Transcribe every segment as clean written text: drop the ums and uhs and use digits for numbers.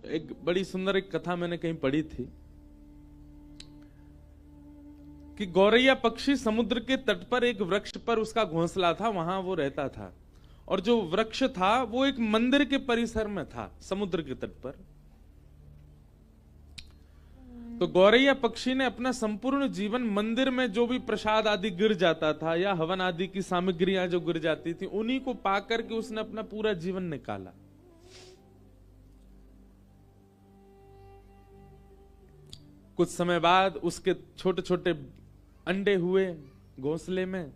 एक बड़ी सुंदर एक कथा मैंने कहीं पढ़ी थी कि गौरैया पक्षी समुद्र के तट पर एक वृक्ष पर उसका घोंसला था, वहां वो रहता था। और जो वृक्ष था वो एक मंदिर के परिसर में था, समुद्र के तट पर। तो गौरैया पक्षी ने अपना संपूर्ण जीवन मंदिर में जो भी प्रसाद आदि गिर जाता था या हवन आदि की सामग्रियां जो गिर जाती थी, उन्हीं को पाकर के उसने अपना पूरा जीवन निकाला। कुछ समय बाद उसके छोटे छोटे अंडे हुए घोंसले में।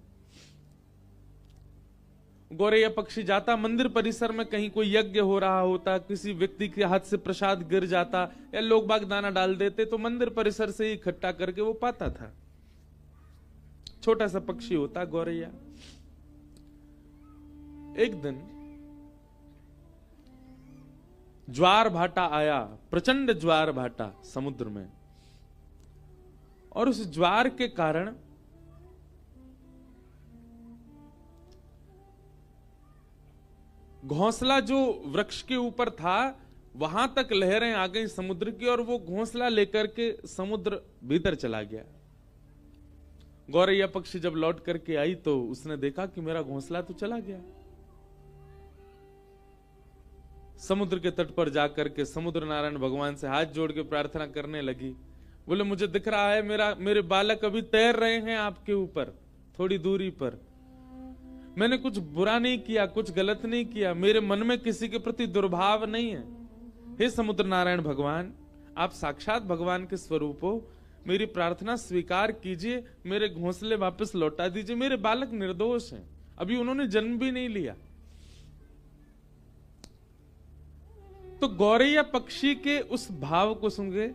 गौरैया पक्षी जाता मंदिर परिसर में, कहीं कोई यज्ञ हो रहा होता, किसी व्यक्ति के हाथ से प्रसाद गिर जाता या लोग बाग दाना डाल देते, तो मंदिर परिसर से ही इकट्ठा करके वो पाता था। छोटा सा पक्षी होता गौरैया। एक दिन ज्वार भाटा आया, प्रचंड ज्वार भाटा समुद्र में, और उस ज्वार के कारण घोंसला जो वृक्ष के ऊपर था वहां तक लहरें आ गई समुद्र की, और वो घोंसला लेकर के समुद्र भीतर चला गया। गौरैया पक्षी जब लौट करके आई तो उसने देखा कि मेरा घोंसला तो चला गया। समुद्र के तट पर जाकर के समुद्र नारायण भगवान से हाथ जोड़ के प्रार्थना करने लगी। बोले, मुझे दिख रहा है मेरे बालक अभी तैर रहे हैं आपके ऊपर थोड़ी दूरी पर। मैंने कुछ बुरा नहीं किया, कुछ गलत नहीं किया, मेरे मन में किसी के प्रति दुर्भाव नहीं है। हे समुद्र नारायण भगवान, आप साक्षात भगवान के स्वरूप हो, मेरी प्रार्थना स्वीकार कीजिए, मेरे घोंसले वापस लौटा दीजिए। मेरे बालक निर्दोष हैं, अभी उन्होंने जन्म भी नहीं लिया। तो गौरैया पक्षी के उस भाव को सुन के,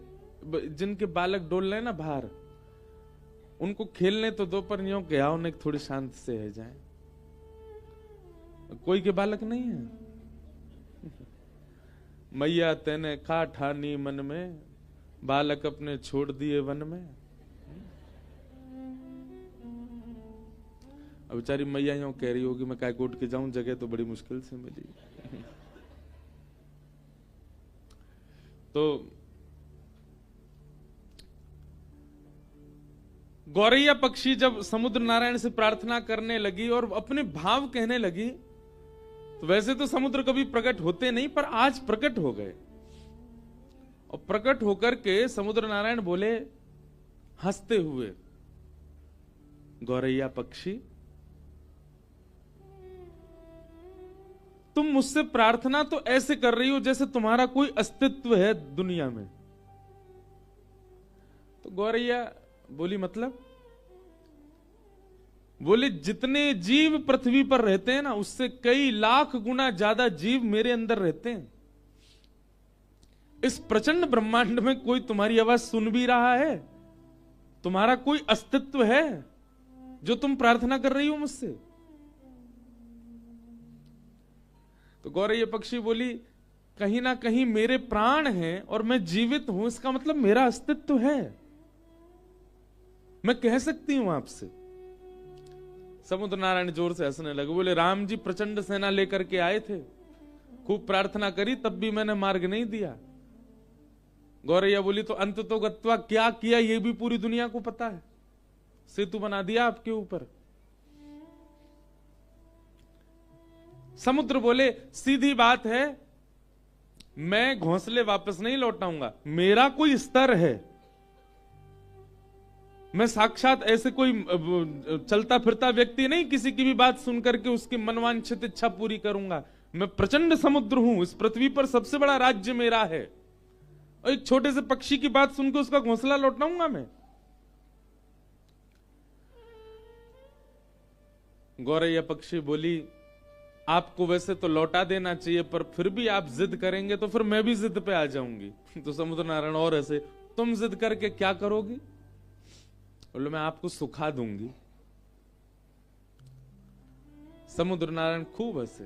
जिनके बालक डोल रहे ना बाहर, उनको खेलने तो दो, पर यूं के आओ थोड़ी शांत से है जाए। कोई के बालक नहीं है। मैया तेने खा ठानी मन में, बालक अपने छोड़ दिए वन में। अब बेचारी मैया यूं कह रही होगी, मैं कायकोट के जाऊं, जगह तो बड़ी मुश्किल से मिली। तो गौरैया पक्षी जब समुद्र नारायण से प्रार्थना करने लगी और अपने भाव कहने लगी, तो वैसे तो समुद्र कभी प्रकट होते नहीं, पर आज प्रकट हो गए। और प्रकट होकर के समुद्र नारायण बोले हंसते हुए, गौरैया पक्षी, तुम मुझसे प्रार्थना तो ऐसे कर रही हो जैसे तुम्हारा कोई अस्तित्व है दुनिया में। तो गौरैया बोली, मतलब? बोले, जितने जीव पृथ्वी पर रहते हैं ना, उससे कई लाख गुना ज्यादा जीव मेरे अंदर रहते हैं। इस प्रचंड ब्रह्मांड में कोई तुम्हारी आवाज सुन भी रहा है? तुम्हारा कोई अस्तित्व है जो तुम प्रार्थना कर रही हो मुझसे? तो गौरैया पक्षी बोली, कहीं ना कहीं मेरे प्राण हैं और मैं जीवित हूं, इसका मतलब मेरा अस्तित्व है, मैं कह सकती हूं आपसे। समुद्र नारायण जोर से हंसने लगे। बोले, राम जी प्रचंड सेना लेकर के आए थे, खूब प्रार्थना करी, तब भी मैंने मार्ग नहीं दिया। गौरैया बोली, तो अंत तो गत्वा क्या किया ये भी पूरी दुनिया को पता है, सेतु बना दिया आपके ऊपर। समुद्र बोले, सीधी बात है, मैं घोंसले वापस नहीं लौटाऊंगा, मेरा कोई स्तर है, मैं साक्षात ऐसे कोई चलता फिरता व्यक्ति नहीं, किसी की भी बात सुनकर के उसकी मनवांछित इच्छा पूरी करूंगा। मैं प्रचंड समुद्र हूं, इस पृथ्वी पर सबसे बड़ा राज्य मेरा है, और एक छोटे से पक्षी की बात सुनकर उसका घोंसला लौटाऊंगा मैं? गौरैया पक्षी बोली, आपको वैसे तो लौटा देना चाहिए, पर फिर भी आप जिद करेंगे तो फिर मैं भी जिद पे आ जाऊंगी। तो समुद्र नारायण और ऐसे, तुम जिद करके क्या करोगी? बोले, मैं आपको सुखा दूंगी। समुद्र नारायण खूब हंसे।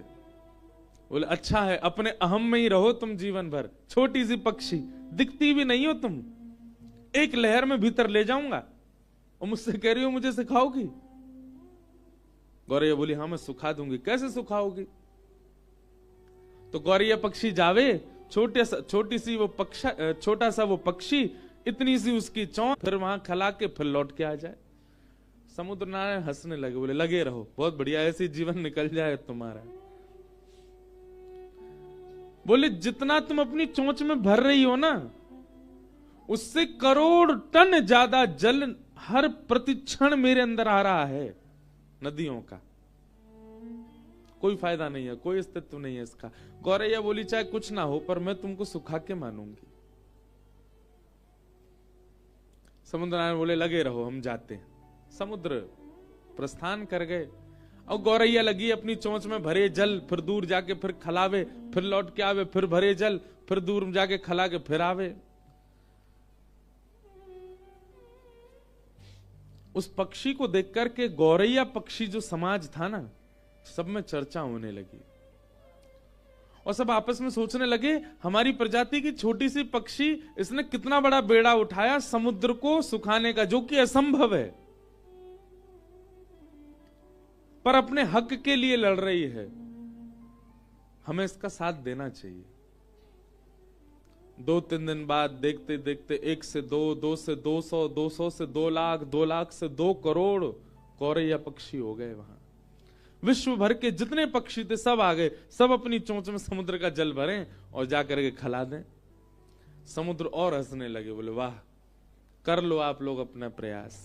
बोले, अच्छा है, अपने अहम में ही रहो तुम जीवन भर। छोटी सी पक्षी, दिखती भी नहीं हो तुम, एक लहर में भीतर ले जाऊंगा, और मुझसे कह रही हो मुझे सिखाओगी? गौरैया बोली, हाँ मैं सुखा दूंगी। कैसे सुखाओगी? तो गौरैया पक्षी जावे छोटी सी वो छोटा सा वो पक्षी, इतनी सी उसकी चोंच, फिर वहां खला के फिर लौट के आ जाए। समुद्र नारायण हंसने लगे, बोले लगे रहो, बहुत बढ़िया, ऐसे जीवन निकल जाए तुम्हारा। बोले जितना तुम अपनी चोंच में भर रही हो ना, उससे करोड़ टन ज्यादा जल हर प्रतिक्षण मेरे अंदर आ रहा है, नदियों का। कोई फायदा नहीं है, कोई अस्तित्व नहीं है इसका। गौरैया बोली चाहे कुछ ना हो, पर मैं तुमको सुखा के मानूंगी। समुद्र नारायण बोले लगे रहो, हम जाते हैं। समुद्र प्रस्थान कर गए और गौरैया लगी अपनी चोंच में भरे जल, फिर दूर जाके फिर खलावे, फिर लौट के आवे, फिर भरे जल, फिर दूर जाके खला के फिर आवे। उस पक्षी को देख करके गौरैया पक्षी जो समाज था ना, सब में चर्चा होने लगी और सब आपस में सोचने लगे हमारी प्रजाति की छोटी सी पक्षी, इसने कितना बड़ा बेड़ा उठाया समुद्र को सुखाने का, जो कि असंभव है, पर अपने हक के लिए लड़ रही है। हमें इसका साथ देना चाहिए। 2-3 दिन बाद देखते देखते 1 से 2, 2 से 200, 200 से 2 लाख, 2 लाख से 2 करोड़ गौरैया पक्षी हो गए। वहां विश्व भर के जितने पक्षी थे सब आ गए, सब अपनी चोंच में समुद्र का जल भरें और जाकर के खिला दें। समुद्र और हंसने लगे, बोले वाह, कर लो आप लोग अपना प्रयास।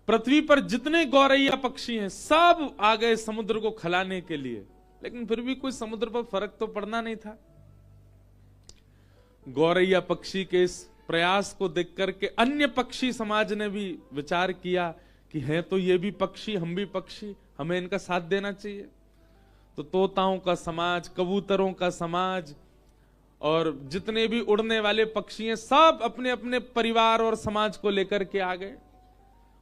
पृथ्वी पर जितने गौरैया पक्षी हैं सब आ गए समुद्र को खिलाने के लिए, लेकिन फिर भी कोई समुद्र पर फर्क तो पड़ना नहीं था। गौरैया पक्षी के इस प्रयास को देख करके अन्य पक्षी समाज ने भी विचार किया कि हैं तो ये भी पक्षी, हम भी पक्षी, हमें इनका साथ देना चाहिए। तो तोताओं का समाज, कबूतरों का समाज और जितने भी उड़ने वाले पक्षी हैं सब अपने अपने परिवार और समाज को लेकर के आ गए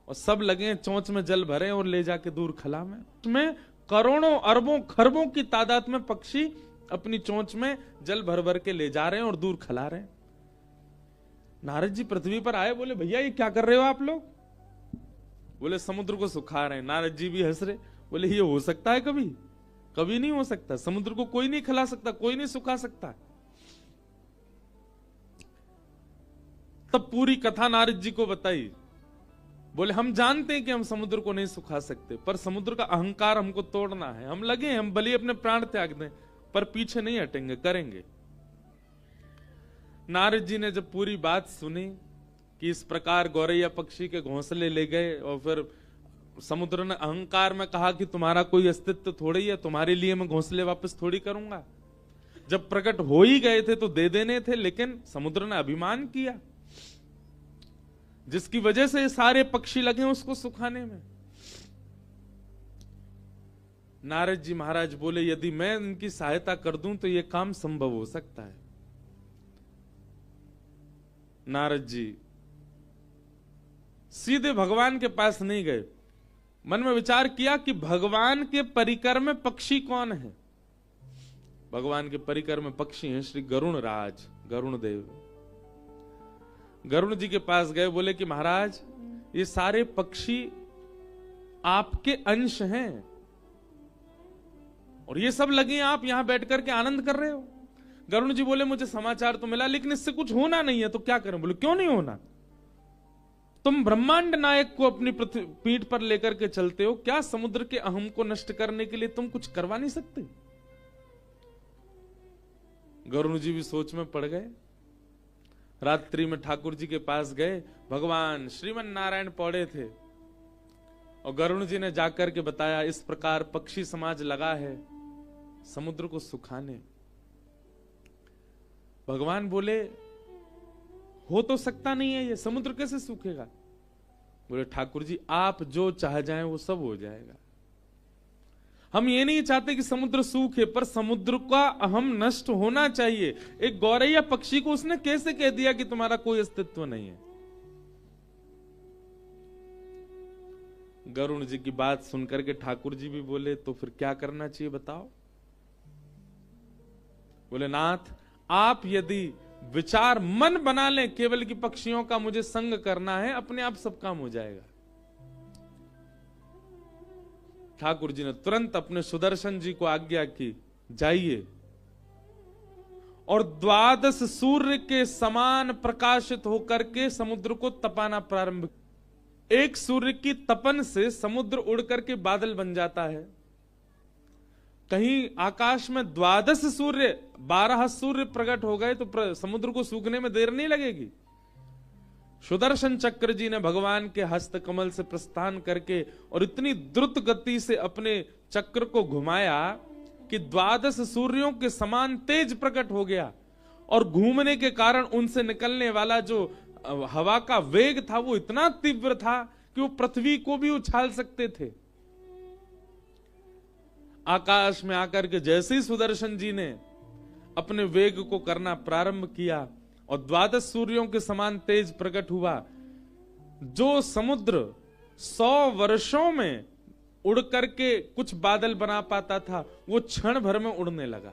और सब लगे चोंच में जल भरे और ले जाके दूर खला में करोड़ों अरबों खरबों की तादाद में पक्षी अपनी चोंच में जल भर भर के ले जा रहे हैं और दूर खिला रहे हैं। नारद जी पृथ्वी पर आए, बोले भैया ये क्या कर रहे हो आप लोग? बोले समुद्र को सुखा रहे हैं। नारद जी भी हंस रहे, बोले ये हो सकता है कभी? कभी नहीं हो सकता। समुद्र को कोई नहीं खिला सकता, कोई नहीं सुखा सकता। तब पूरी कथा नारद जी को बताई। बोले हम जानते हैं कि हम समुद्र को नहीं सुखा सकते, पर समुद्र का अहंकार हमको तोड़ना है। हम लगे, हम भले अपने प्राण त्याग दें, पर पीछे नहीं हटेंगे, करेंगे। नारद जी ने जब पूरी बात सुनी कि इस प्रकार गौरैया पक्षी के घोंसले ले गए और फिर समुद्र ने अहंकार में कहा कि तुम्हारा कोई अस्तित्व थोड़ी है, तुम्हारे लिए मैं घोंसले वापस थोड़ी करूंगा। जब प्रकट हो ही गए थे तो दे देने थे, लेकिन समुद्र ने अभिमान किया, जिसकी वजह से सारे पक्षी लगे उसको सुखाने में। नारद जी महाराज बोले यदि मैं इनकी सहायता कर दूं तो यह काम संभव हो सकता है। नारद जी सीधे भगवान के पास नहीं गए, मन में विचार किया कि भगवान के परिकर में पक्षी कौन है। भगवान के परिकर में पक्षी हैं श्री गरुण राज, गरुण देव। गरुण जी के पास गए, बोले कि महाराज ये सारे पक्षी आपके अंश हैं और ये सब लगे आप यहां बैठ करके आनंद कर रहे हो। गरुण जी बोले मुझे समाचार तो मिला, लेकिन इससे कुछ होना नहीं है, तो क्या करें? बोले क्यों नहीं होना? तुम ब्रह्मांड नायक को अपनी पीठ पर लेकर के चलते हो, क्या समुद्र के अहम को नष्ट करने के लिए तुम कुछ करवा नहीं सकते? गरुण जी भी सोच में पड़ गए। रात्रि में ठाकुर जी के पास गए, भगवान श्रीमन नारायण पौड़े थे और गरुण जी ने जाकर के बताया इस प्रकार पक्षी समाज लगा है समुद्र को सुखाने। भगवान बोले हो तो सकता नहीं है, ये समुद्र कैसे सूखेगा? बोले ठाकुर जी आप जो चाह जाएं वो सब हो जाएगा। हम ये नहीं चाहते कि समुद्र सूखे, पर समुद्र का अहम नष्ट होना चाहिए। एक गौरैया पक्षी को उसने कैसे कह दिया कि तुम्हारा कोई अस्तित्व नहीं है? गरुण जी की बात सुनकर के ठाकुर जी भी बोले तो फिर क्या करना चाहिए बताओ? बोले नाथ आप यदि विचार मन बना लें केवल कि पक्षियों का मुझे संग करना है, अपने आप सब काम हो जाएगा। ठाकुर जी ने तुरंत अपने सुदर्शन जी को आज्ञा की, जाइए और 12 सूर्य के समान प्रकाशित होकर के समुद्र को तपाना प्रारंभ। एक सूर्य की तपन से समुद्र उड़ करके बादल बन जाता है। कहीं आकाश में 12 सूर्य 12 सूर्य प्रकट हो गए तो समुद्र को सूखने में देर नहीं लगेगी। सुदर्शन चक्र जी ने भगवान के हस्त कमल से प्रस्थान करके और इतनी द्रुत गति से अपने चक्र को घुमाया कि 12 सूर्यों के समान तेज प्रकट हो गया, और घूमने के कारण उनसे निकलने वाला जो हवा का वेग था वो इतना तीव्र था कि वो पृथ्वी को भी उछाल सकते थे। आकाश में आकर के जैसे ही सुदर्शन जी ने अपने वेग को करना प्रारंभ किया और 12 सूर्यों के समान तेज प्रकट हुआ, जो समुद्र 100 वर्षों में उड़ करके कुछ बादल बना पाता था वो क्षण भर में उड़ने लगा।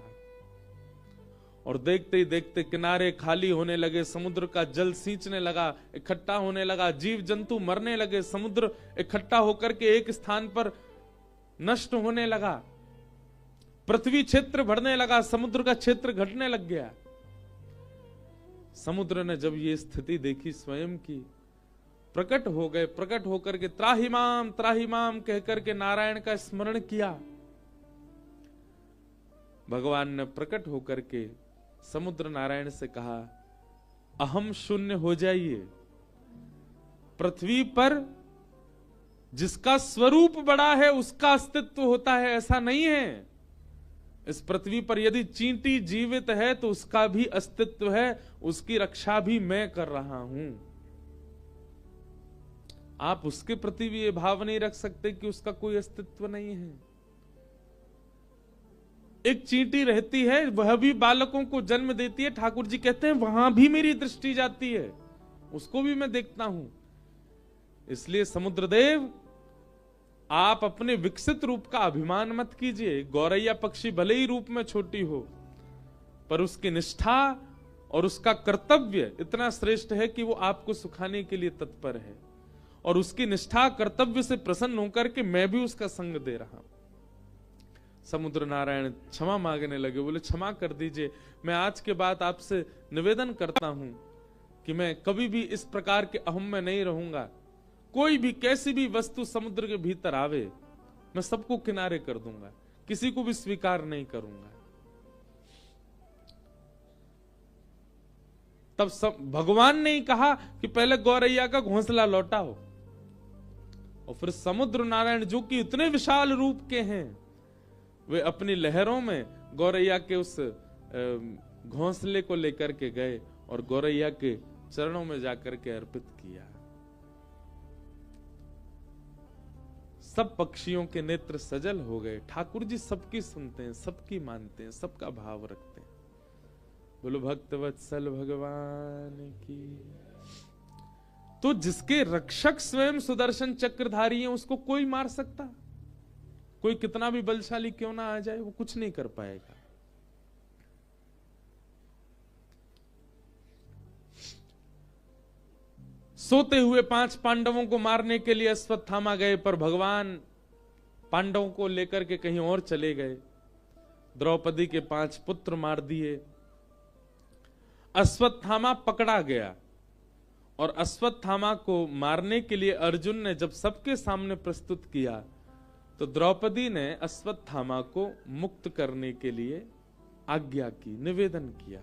और देखते ही देखते किनारे खाली होने लगे, समुद्र का जल सींचने लगा, इकट्ठा होने लगा, जीव जंतु मरने लगे, समुद्र इकट्ठा होकर के एक स्थान पर नष्ट होने लगा, पृथ्वी क्षेत्र बढ़ने लगा, समुद्र का क्षेत्र घटने लग गया। समुद्र ने जब ये स्थिति देखी स्वयं की, प्रकट हो गए, प्रकट होकर के त्राहिमाम कहकर के नारायण का स्मरण किया। भगवान ने प्रकट होकर के समुद्र नारायण से कहा, अहम शून्य हो जाइए। पृथ्वी पर जिसका स्वरूप बड़ा है उसका अस्तित्व होता है, ऐसा नहीं है। इस पृथ्वी पर यदि चींटी जीवित है तो उसका भी अस्तित्व है, उसकी रक्षा भी मैं कर रहा हूं। आप उसके प्रति भी ये भाव नहीं रख सकते कि उसका कोई अस्तित्व नहीं है। एक चींटी रहती है, वह भी बालकों को जन्म देती है। ठाकुर जी कहते हैं वहां भी मेरी दृष्टि जाती है, उसको भी मैं देखता हूं। इसलिए समुद्रदेव, आप अपने विकसित रूप का अभिमान मत कीजिए। गौरैया पक्षी भले ही रूप में छोटी हो, पर उसकी निष्ठा और उसका कर्तव्य इतना श्रेष्ठ है कि वो आपको सुखाने के लिए तत्पर है, और उसकी निष्ठा कर्तव्य से प्रसन्न होकर के मैं भी उसका संग दे रहा हूं। समुद्र नारायण क्षमा मांगने लगे, बोले क्षमा कर दीजिए, मैं आज के बाद आपसे निवेदन करता हूं कि मैं कभी भी इस प्रकार के अहम में नहीं रहूंगा। कोई भी कैसी भी वस्तु समुद्र के भीतर आवे, मैं सबको किनारे कर दूंगा, किसी को भी स्वीकार नहीं करूंगा। तब भगवान ने ही कहा कि पहले गौरैया का घोंसला लौटाओ, और फिर समुद्र नारायण जो कि इतने विशाल रूप के हैं, वे अपनी लहरों में गौरैया के उस घोंसले को लेकर के गए और गौरैया के चरणों में जाकर के अर्पित किया। सब पक्षियों के नेत्र सजल हो गए। ठाकुर जी सबकी सुनते हैं, सबकी मानते हैं, सबका भाव रखते हैं। बोलो भक्तवत्सल भगवान की। तो जिसके रक्षक स्वयं सुदर्शन चक्रधारी हैं, उसको कोई मार सकता? कोई कितना भी बलशाली क्यों ना आ जाए, वो कुछ नहीं कर पाएगा। सोते हुए 5 पांडवों को मारने के लिए अश्वत्थामा गए, पर भगवान पांडवों को लेकर के कहीं और चले गए। द्रौपदी के 5 पुत्र मार दिए। अश्वत्थामा पकड़ा गया, और अश्वत्थामा को मारने के लिए अर्जुन ने जब सबके सामने प्रस्तुत किया, तो द्रौपदी ने अश्वत्थामा को मुक्त करने के लिए आज्ञा की, निवेदन किया।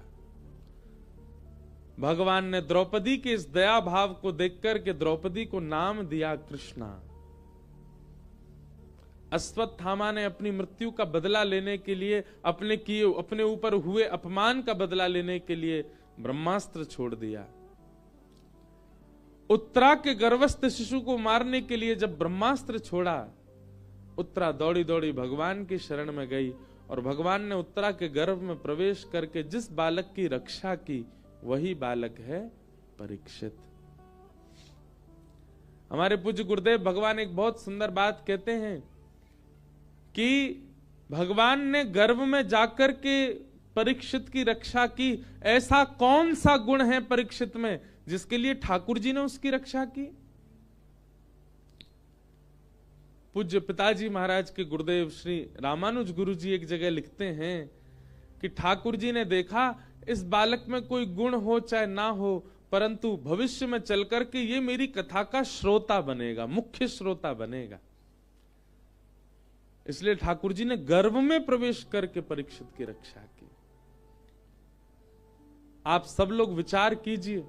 भगवान ने द्रौपदी के इस दया भाव को देखकर के द्रौपदी को नाम दिया कृष्णा। अश्वत्थामा ने अपनी मृत्यु का बदला लेने के लिए, अपने ऊपर हुए अपमान का बदला लेने के लिए ब्रह्मास्त्र छोड़ दिया। उत्तरा के गर्भस्थ शिशु को मारने के लिए जब ब्रह्मास्त्र छोड़ा, उत्तरा दौड़ी दौड़ी भगवान की शरण में गई, और भगवान ने उत्तरा के गर्भ में प्रवेश करके जिस बालक की रक्षा की, वही बालक है परीक्षित। हमारे पूज्य गुरुदेव भगवान एक बहुत सुंदर बात कहते हैं कि भगवान ने गर्भ में जाकर के परीक्षित की रक्षा की। ऐसा कौन सा गुण है परीक्षित में जिसके लिए ठाकुर जी ने उसकी रक्षा की? पूज्य पिताजी महाराज के गुरुदेव श्री रामानुज गुरु जी एक जगह लिखते हैं कि ठाकुर जी ने देखा इस बालक में कोई गुण हो चाहे ना हो, परंतु भविष्य में चल करके ये मेरी कथा का श्रोता बनेगा, मुख्य श्रोता बनेगा। इसलिए ठाकुर जी ने गर्भ में प्रवेश करके परीक्षित की रक्षा की। आप सब लोग विचार कीजिए,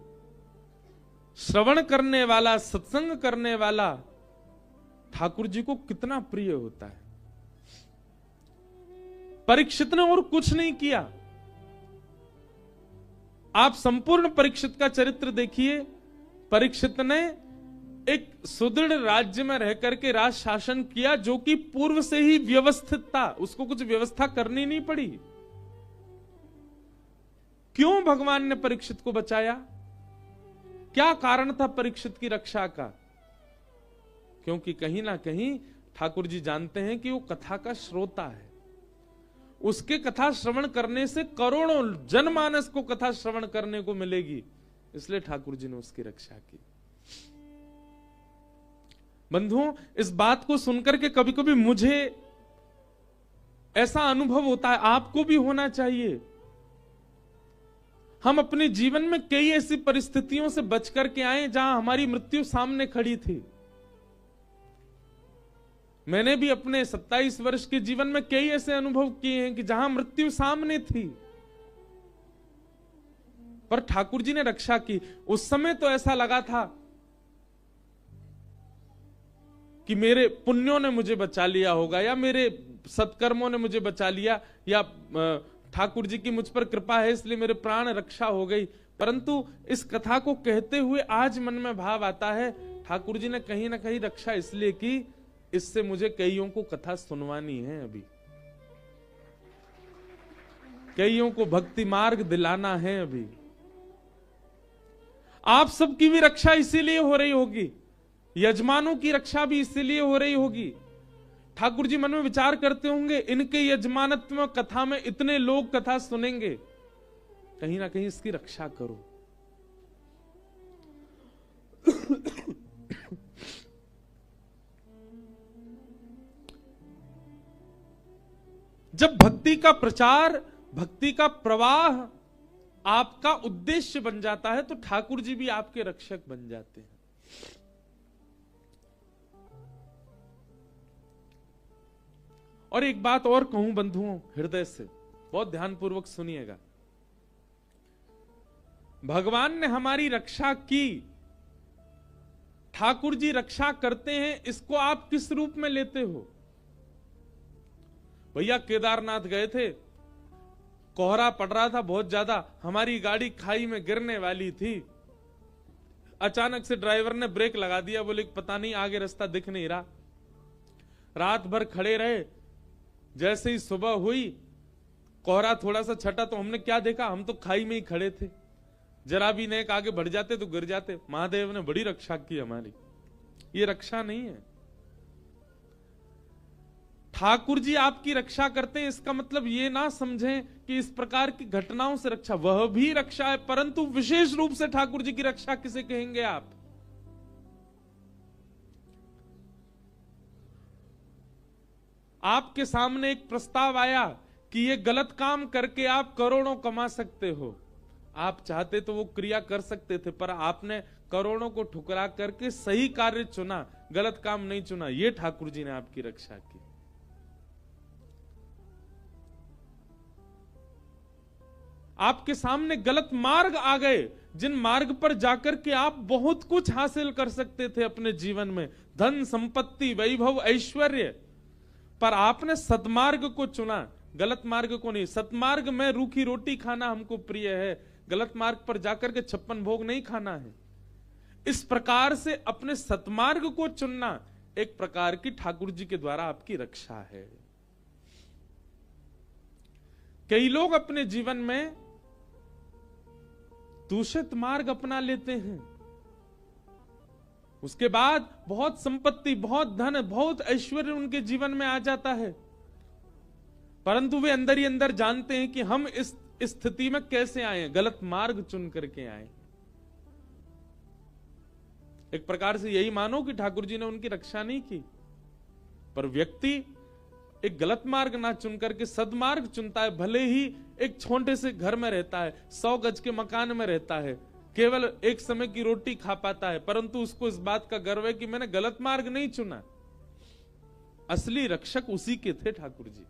श्रवण करने वाला, सत्संग करने वाला ठाकुर जी को कितना प्रिय होता है। परीक्षित ने और कुछ नहीं किया। आप संपूर्ण परीक्षित का चरित्र देखिए। परीक्षित ने एक सुदृढ़ राज्य में रह करके राज शासन किया, जो कि पूर्व से ही व्यवस्थित था, उसको कुछ व्यवस्था करनी नहीं पड़ी। क्यों भगवान ने परीक्षित को बचाया? क्या कारण था परीक्षित की रक्षा का? क्योंकि कहीं ना कहीं ठाकुर जी जानते हैं कि वो कथा का श्रोता है। उसके कथा श्रवण करने से करोड़ों जनमानस को कथा श्रवण करने को मिलेगी, इसलिए ठाकुर जी ने उसकी रक्षा की। बंधुओं, इस बात को सुनकर के कभी कभी मुझे ऐसा अनुभव होता है, आपको भी होना चाहिए। हम अपने जीवन में कई ऐसी परिस्थितियों से बच करके आए जहां हमारी मृत्यु सामने खड़ी थी। मैंने भी अपने 27 वर्ष के जीवन में कई ऐसे अनुभव किए हैं कि जहां मृत्यु सामने थी, पर ठाकुर जी ने रक्षा की। उस समय तो ऐसा लगा था कि मेरे पुण्यों ने मुझे बचा लिया होगा, या मेरे सत्कर्मों ने मुझे बचा लिया, या ठाकुर जी की मुझ पर कृपा है इसलिए मेरे प्राण रक्षा हो गई। परंतु इस कथा को कहते हुए आज मन में भाव आता है, ठाकुर जी ने कहीं ना कहीं रक्षा इसलिए की, इससे मुझे कईयों को कथा सुनवानी है, अभी कईयों को भक्ति मार्ग दिलाना है। अभी आप सबकी भी रक्षा इसीलिए हो रही होगी, यजमानों की रक्षा भी इसीलिए हो रही होगी। ठाकुर जी मन में विचार करते होंगे, इनके यजमानत्व में कथा में इतने लोग कथा सुनेंगे, कहीं ना कहीं इसकी रक्षा करो। जब भक्ति का प्रचार, भक्ति का प्रवाह आपका उद्देश्य बन जाता है, तो ठाकुर जी भी आपके रक्षक बन जाते हैं। और एक बात और कहूं बंधुओं, हृदय से बहुत ध्यानपूर्वक सुनिएगा। भगवान ने हमारी रक्षा की, ठाकुर जी रक्षा करते हैं, इसको आप किस रूप में लेते हो? भैया केदारनाथ गए थे, कोहरा पड़ रहा था बहुत ज्यादा, हमारी गाड़ी खाई में गिरने वाली थी, अचानक से ड्राइवर ने ब्रेक लगा दिया, बोले पता नहीं आगे रास्ता दिख नहीं रहा। रात भर खड़े रहे, जैसे ही सुबह हुई, कोहरा थोड़ा सा छटा तो हमने क्या देखा, हम तो खाई में ही खड़े थे, जरा भी नेक आगे बढ़ जाते तो गिर जाते। महादेव ने बड़ी रक्षा की हमारी। ये रक्षा नहीं है। ठाकुर जी आपकी रक्षा करते हैं, इसका मतलब ये ना समझें कि इस प्रकार की घटनाओं से रक्षा, वह भी रक्षा है, परंतु विशेष रूप से ठाकुर जी की रक्षा किसे कहेंगे आप? आपके सामने एक प्रस्ताव आया कि ये गलत काम करके आप करोड़ों कमा सकते हो, आप चाहते तो वो क्रिया कर सकते थे, पर आपने करोड़ों को ठुकरा करके सही कार्य चुना, गलत काम नहीं चुना। ये ठाकुर जी ने आपकी रक्षा की। आपके सामने गलत मार्ग आ गए, जिन मार्ग पर जाकर के आप बहुत कुछ हासिल कर सकते थे अपने जीवन में, धन संपत्ति वैभव ऐश्वर्य, पर आपने सतमार्ग को चुना, गलत मार्ग को नहीं। सतमार्ग में रूखी रोटी खाना हमको प्रिय है, गलत मार्ग पर जाकर के 56 भोग नहीं खाना है। इस प्रकार से अपने सतमार्ग को चुनना एक प्रकार की ठाकुर जी के द्वारा आपकी रक्षा है। कई लोग अपने जीवन में दूषित मार्ग अपना लेते हैं, उसके बाद बहुत संपत्ति, बहुत धन, बहुत ऐश्वर्य उनके जीवन में आ जाता है, परंतु वे अंदर ही अंदर जानते हैं कि हम इस स्थिति में कैसे आए, गलत मार्ग चुन करके आए। एक प्रकार से यही मानो कि ठाकुर जी ने उनकी रक्षा नहीं की, पर व्यक्ति एक गलत मार्ग ना चुन करके सदमार्ग चुनता है, भले ही एक छोटे से घर में रहता है, 100 गज के मकान में रहता है, केवल एक समय की रोटी खा पाता है, परंतु उसको इस बात का गर्व है कि मैंने गलत मार्ग नहीं चुना। असली रक्षक उसी के थे ठाकुर जी।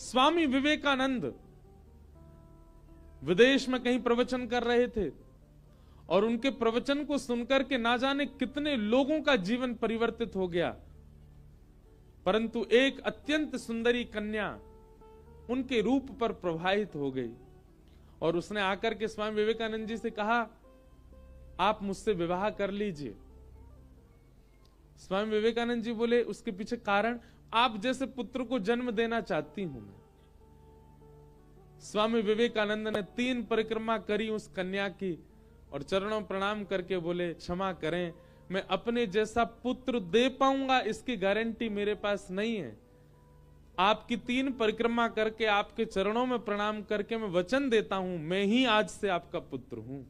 स्वामी विवेकानंद विदेश में कहीं प्रवचन कर रहे थे और उनके प्रवचन को सुनकर के ना जाने कितने लोगों का जीवन परिवर्तित हो गया, परंतु एक अत्यंत सुंदरी कन्या उनके रूप पर प्रभावित हो गई और उसने आकर के स्वामी विवेकानंद जी से कहा, आप मुझसे विवाह कर लीजिए। स्वामी विवेकानंद जी बोले, उसके पीछे कारण, आप जैसे पुत्र को जन्म देना चाहती हूं मैं। स्वामी विवेकानंद ने 3 परिक्रमा करी उस कन्या की और चरणों प्रणाम करके बोले, क्षमा करें, मैं अपने जैसा पुत्र दे पाऊंगा इसकी गारंटी मेरे पास नहीं है। आपकी 3 परिक्रमा करके आपके चरणों में प्रणाम करके मैं वचन देता हूं, मैं ही आज से आपका पुत्र हूं।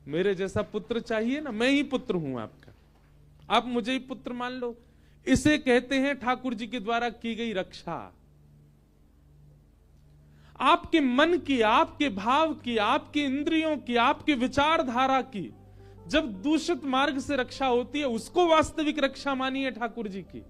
मेरे जैसा पुत्र चाहिए ना, मैं ही पुत्र हूं आपका, आप मुझे ही पुत्र मान लो। इसे कहते हैं ठाकुर जी के द्वारा की गई रक्षा। आपके मन की, आपके भाव की, आपके इंद्रियों की, आपके विचारधारा की जब दूषित मार्ग से रक्षा होती है, उसको वास्तविक रक्षा मानिए ठाकुर जी की।